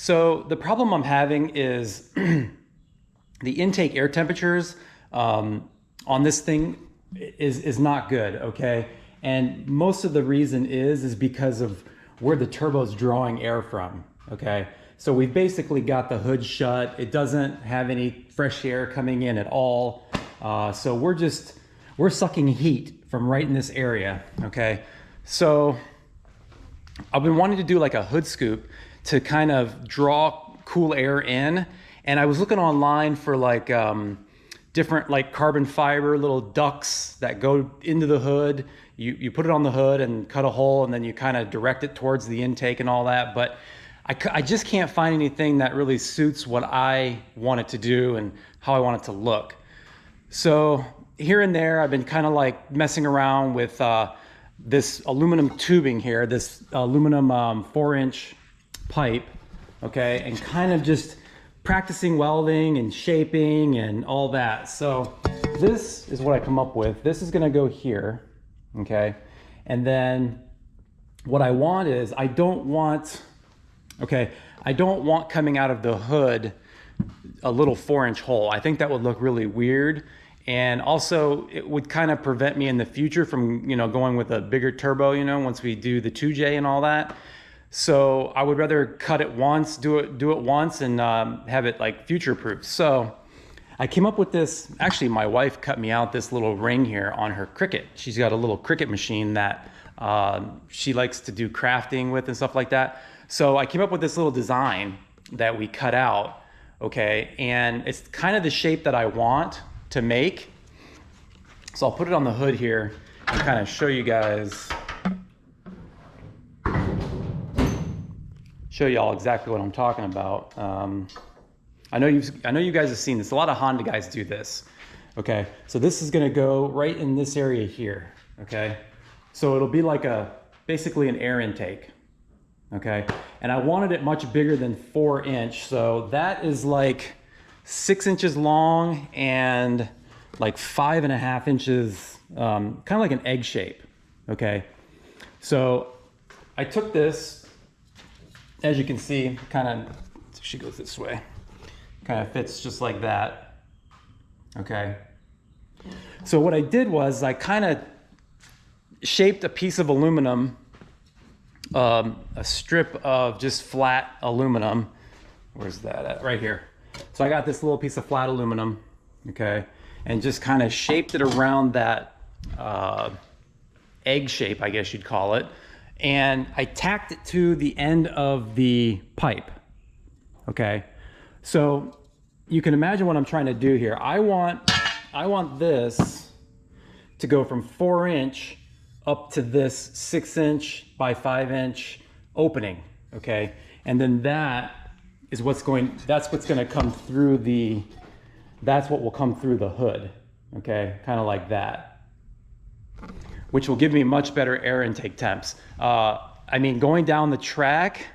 So the problem I'm having is the intake air temperatures on this thing is not good, okay? And most of the reason is because of where the turbo's drawing air from, okay? So we've basically got the hood shut. It doesn't have any fresh air coming in at all. So we're sucking heat from right in this area, okay? So I've been wanting to do like a hood scoop to kind of draw cool air in. And I was looking online for like different like carbon fiber little ducts that go into the hood. You put it on the hood and cut a hole, and then you kind of direct it towards the intake and all that. But I just can't find anything that really suits what I want it to do and how I want it to look. So here and there, I've been kind of like messing around with this aluminum tubing here, this aluminum 4-inch pipe, okay, and kind of just practicing welding and shaping and all that. So this is what I come up with. This is gonna go here, okay? And then what I want is, I don't want coming out of the hood a little 4-inch hole. I think that would look really weird. And also it would kind of prevent me in the future from, going with a bigger turbo, once we do the 2J and all that. So I would rather cut it once, do it once, and have it like future proof. So I came up with this. Actually, my wife cut me out this little ring here on her Cricut. She's got a little Cricut machine that she likes to do crafting with and stuff like that. So I came up with this little design that we cut out, okay? And it's kind of the shape that I want to make. So I'll put it on the hood here and kind of show you guys, show y'all exactly what I'm talking about. I know you guys have seen this. A lot of Honda guys do this. Okay, so this is gonna go right in this area here. Okay, so it'll be like basically an air intake. Okay, and I wanted it much bigger than 4-inch, so that is like 6 inches long and like 5.5 inches, kind of like an egg shape. Okay, so I took this. As you can see, kind of, she goes this way, kind of fits just like that, okay? So what I did was I kind of shaped a piece of aluminum, a strip of just flat aluminum. Where's that at? Right here. So I got this little piece of flat aluminum, okay? And just kind of shaped it around that egg shape, I guess you'd call it. And I tacked it to the end of the pipe, okay? So you can imagine what I'm trying to do here. I want this to go from 4-inch up to this 6-inch by 5-inch opening, okay? And then that's what's gonna come through that's what will come through the hood, okay? Kind of like that, which will give me much better air intake temps. I mean, going down the track,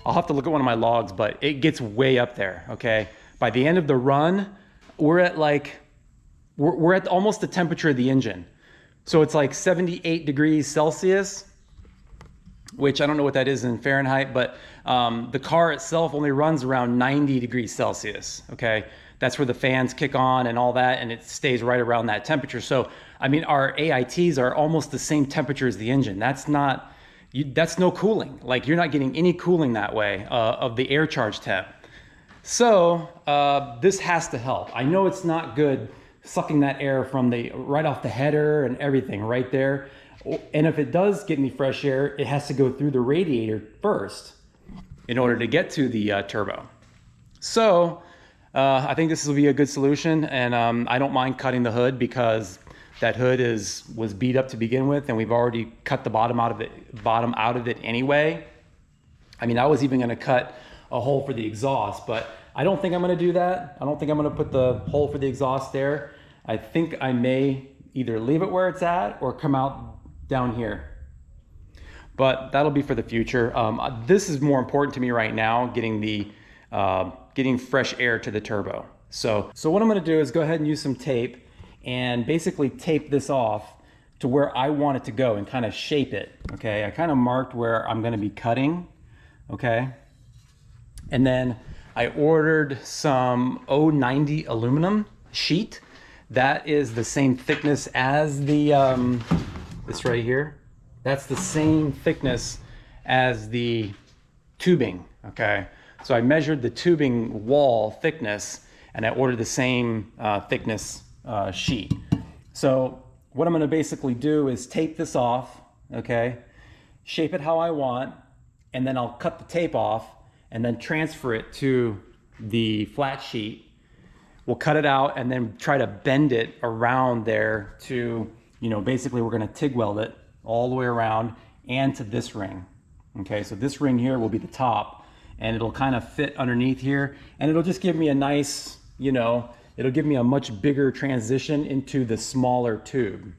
I'll have to look at one of my logs, but it gets way up there, okay? By the end of the run, we're at almost the temperature of the engine. So it's like 78 degrees Celsius, which I don't know what that is in Fahrenheit, but the car itself only runs around 90 degrees Celsius, okay? That's where the fans kick on and all that, and it stays right around that temperature. So, I mean, our AITs are almost the same temperature as the engine. That's no cooling. Like, you're not getting any cooling that way of the air charge temp. So this has to help. I know it's not good sucking that air from right off the header and everything right there. And if it does get any fresh air, it has to go through the radiator first in order to get to the turbo. So I think this will be a good solution, and I don't mind cutting the hood because that hood was beat up to begin with, and we've already cut the bottom out of it anyway. I mean, I was even going to cut a hole for the exhaust, but I don't think I'm going to do that. I don't think I'm going to put the hole for the exhaust there. I think I may either leave it where it's at or come out down here. But that'll be for the future. This is more important to me right now, getting fresh air to the turbo. So what I'm going to do is go ahead and use some tape and basically tape this off to where I want it to go and kind of shape it. Okay, I kind of marked where I'm going to be cutting. Okay, And then I ordered some 090 aluminum sheet. That is the same thickness as the, this right here. That's the same thickness as the tubing, okay? So I measured the tubing wall thickness and I ordered the same thickness sheet. So what I'm gonna basically do is tape this off, okay? Shape it how I want, and then I'll cut the tape off and then transfer it to the flat sheet. We'll cut it out and then try to bend it around there to, you know, basically we're gonna TIG weld it all the way around and to this ring. Okay, so this ring here will be the top and it'll kind of fit underneath here and it'll just give me a nice, you know, it'll give me a much bigger transition into the smaller tube.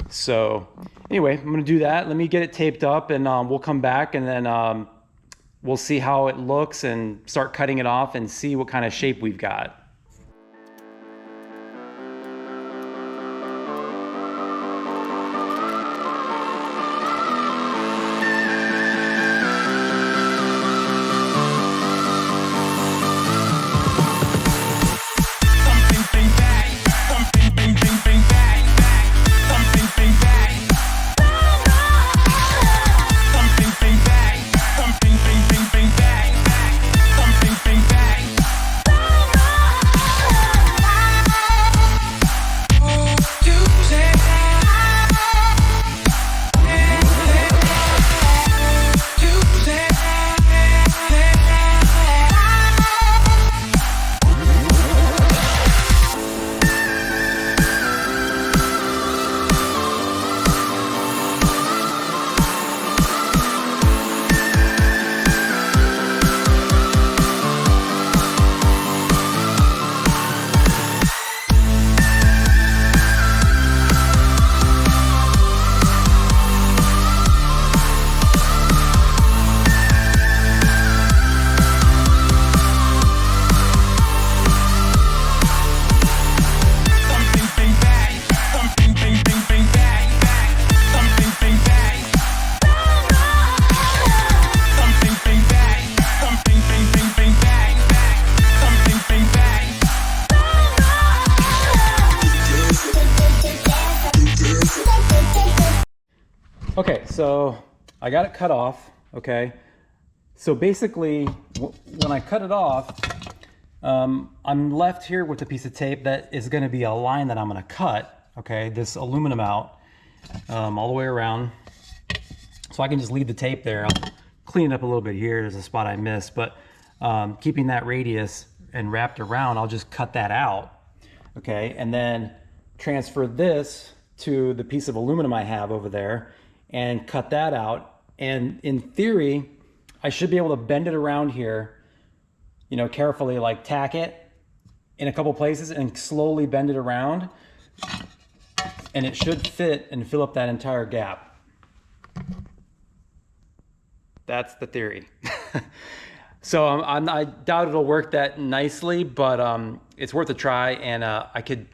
So anyway, I'm gonna do that. Let me get it taped up and we'll come back and then we'll see how it looks and start cutting it off and see what kind of shape we've got. Okay, so I got it cut off, okay? So basically, when I cut it off, I'm left here with a piece of tape that is gonna be a line that I'm gonna cut, okay? This aluminum out, all the way around. So I can just leave the tape there. I'll clean it up a little bit here. There's a spot I missed, but keeping that radius and wrapped around, I'll just cut that out, okay? And then transfer this to the piece of aluminum I have over there and cut that out. And in theory, I should be able to bend it around here, you know, carefully, like tack it in a couple places and slowly bend it around. And it should fit and fill up that entire gap. That's the theory. So I doubt it'll work that nicely, but it's worth a try. And I could,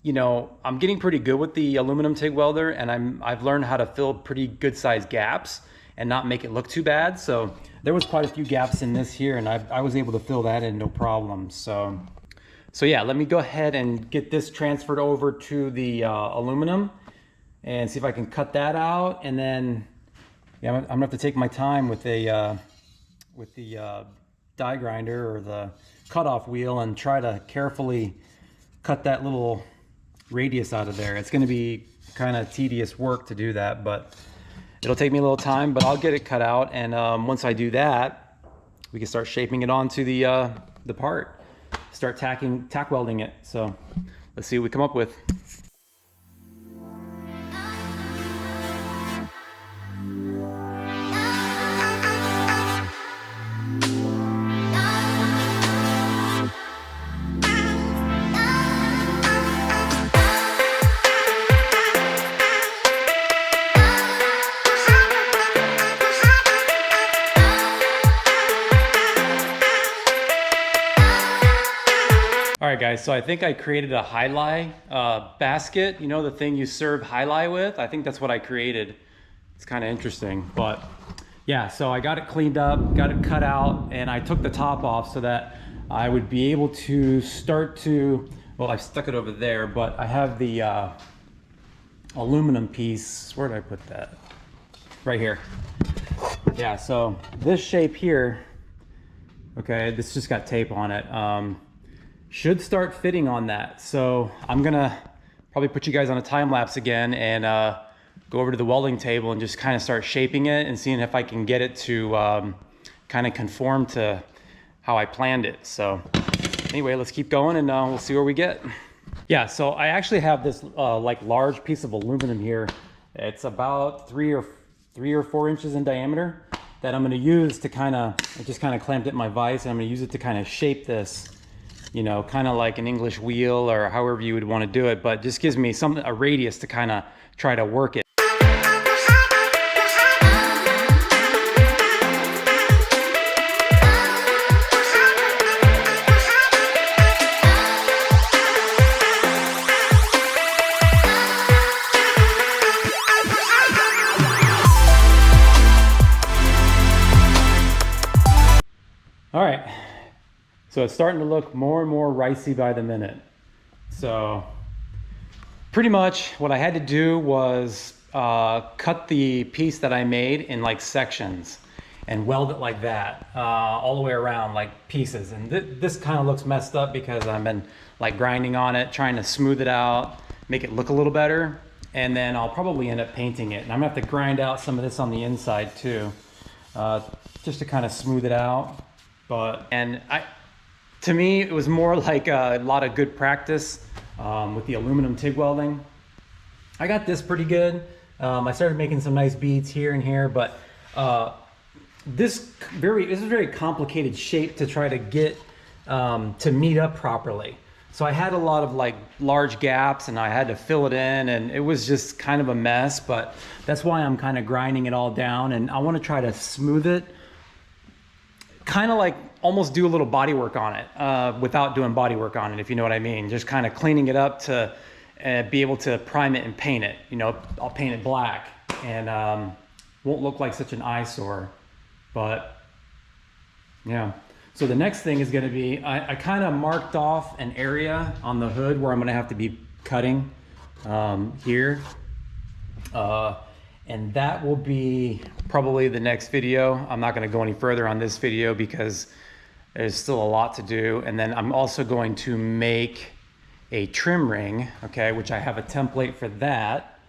you know, I'm getting pretty good with the aluminum TIG welder, and I've learned how to fill pretty good sized gaps and not make it look too bad. So there was quite a few gaps in this here, and I was able to fill that in no problem. So yeah, let me go ahead and get this transferred over to the aluminum and see if I can cut that out. And then yeah, I'm gonna have to take my time with the die grinder or the cutoff wheel and try to carefully cut that little radius out of there. It's going to be kind of tedious work to do that, but it'll take me a little time, but I'll get it cut out. And once I do that, we can start shaping it onto the part, start tack welding it. So let's see what we come up with. All right, guys, so I think I created a highlight basket, you know, the thing you serve highlight with. I think that's what I created. It's kind of interesting, but yeah, so I got it cleaned up, got it cut out, and I took the top off so that I would be able to start to, well, I stuck it over there, but I have the aluminum piece. Where did I put that? Right here. Yeah, so this shape here, okay, this just got tape on it, should start fitting on that. So I'm gonna probably put you guys on a time lapse again and go over to the welding table and just kind of start shaping it and seeing if I can get it to kind of conform to how I planned it. So anyway, let's keep going and we'll see where we get. Yeah, so I actually have this like large piece of aluminum here. It's about 3 or 4 inches in diameter that I'm going to use to kind of, I just kind of clamped it in my vise, and I'm going to use it to kind of shape this, you know, kind of like an English wheel or however you would want to do it, but just gives me a radius to kind of try to work it. All right, so it's starting to look more and more ricey by the minute. So pretty much what I had to do was cut the piece that I made in like sections and weld it like that all the way around, like pieces. And this kind of looks messed up because I've been like grinding on it, trying to smooth it out, make it look a little better. And then I'll probably end up painting it. And I'm gonna have to grind out some of this on the inside too, just to kind of smooth it out. To me, it was more like a lot of good practice with the aluminum TIG welding. I got this pretty good. I started making some nice beads here and here, but this is a very complicated shape to try to get to meet up properly. So I had a lot of like large gaps and I had to fill it in, and it was just kind of a mess, but that's why I'm kind of grinding it all down, and I want to try to smooth it, kind of like almost do a little body work on it without doing body work on it, if you know what I mean. Just kind of cleaning it up to be able to prime it and paint it. You know, I'll paint it black and won't look like such an eyesore. But yeah, so the next thing is going to be, I kind of marked off an area on the hood where I'm going to have to be cutting here. And that will be probably the next video. I'm not going to go any further on this video because there's still a lot to do. And then I'm also going to make a trim ring, okay, which I have a template for that.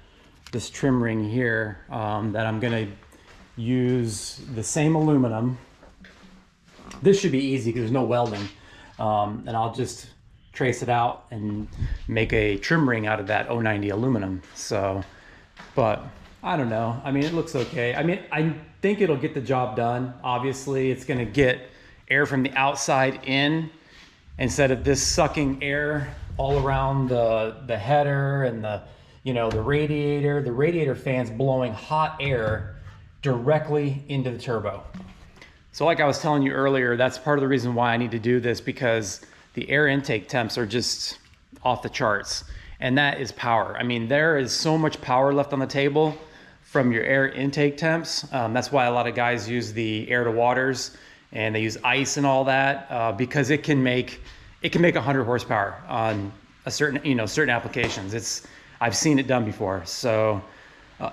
This trim ring here that I'm going to use the same aluminum. This should be easy because there's no welding. And I'll just trace it out and make a trim ring out of that 090 aluminum. So, but I don't know. I mean, it looks okay. I mean, I think it'll get the job done. Obviously, it's going to get air from the outside in instead of this sucking air all around the header and the, you know, the radiator. The radiator fan's blowing hot air directly into the turbo. So like I was telling you earlier, that's part of the reason why I need to do this, because the air intake temps are just off the charts. And that is power. I mean, there is so much power left on the table from your air intake temps. That's why a lot of guys use the air to waters and they use ice and all that, because it can make 100 horsepower on a certain applications. I've seen it done before. So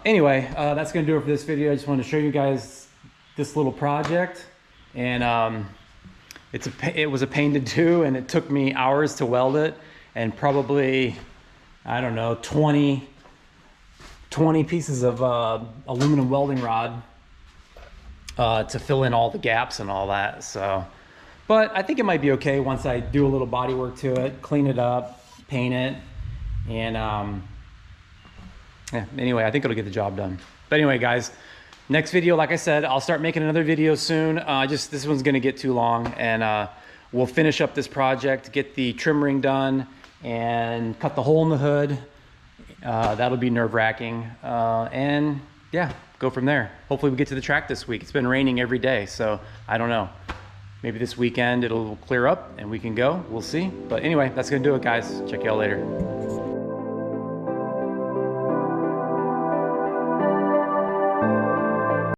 anyway, that's gonna do it for this video. I just wanted to show you guys this little project, and it was a pain to do, and it took me hours to weld it, and probably, I don't know, 20 pieces of aluminum welding rod to fill in all the gaps and all that. So, but I think it might be okay once I do a little body work to it, clean it up, paint it, and yeah, anyway, I think it'll get the job done. But anyway, guys, next video, like I said, I'll start making another video soon. This one's gonna get too long, and we'll finish up this project, get the trim ring done, and cut the hole in the hood. That'll be nerve-wracking, and yeah, go from there. Hopefully we get to the track this week. It's been raining every day, so I don't know. Maybe this weekend it'll clear up and we can go. We'll see. But anyway, that's gonna do it, guys. Check y'all later.